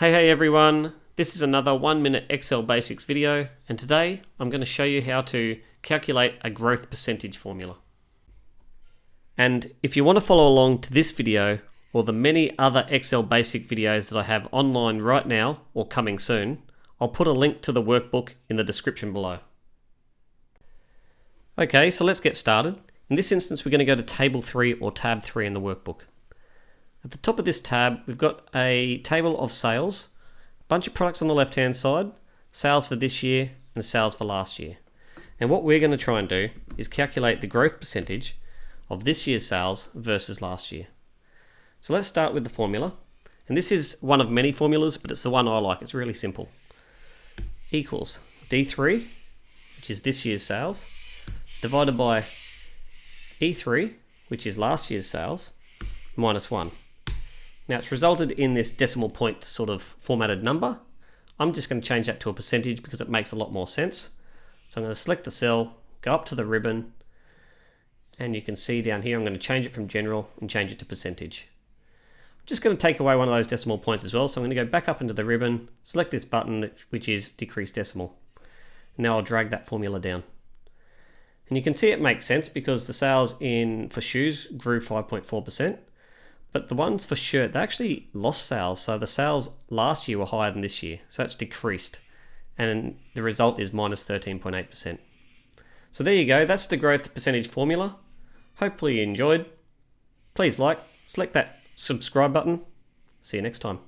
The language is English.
Hey everyone, this is another 1-minute Excel basics video, and today I'm going to show you how to calculate a growth percentage formula. And if you want to follow along to this video or the many other Excel basic videos that I have online right now or coming soon, I'll put a link to the workbook in the description below. Okay, so let's get started. In this instance, we're going to go to table 3 or tab 3 in the workbook. At the top of this tab, we've got a table of sales, a bunch of products on the left-hand side, sales for this year and sales for last year. And what we're going to try and do is calculate the growth percentage of this year's sales versus last year. So let's start with the formula. And this is one of many formulas, but it's the one I like. It's really simple. Equals D3, which is this year's sales, divided by E3, which is last year's sales, minus 1. Now it's resulted in this decimal point sort of formatted number. I'm just going to change that to a percentage because it makes a lot more sense. So I'm going to select the cell, go up to the ribbon, and you can see down here I'm going to change it from general and change it to percentage. I'm just going to take away one of those decimal points as well, so I'm going to go back up into the ribbon, select this button which is decrease decimal. Now I'll drag that formula down. And you can see it makes sense because the sales for shoes grew 5.4%. But the ones for shirt, they actually lost sales. So the sales last year were higher than this year. So that's decreased. And the result is minus 13.8%. So there you go. That's the growth percentage formula. Hopefully you enjoyed. Please select that subscribe button. See you next time.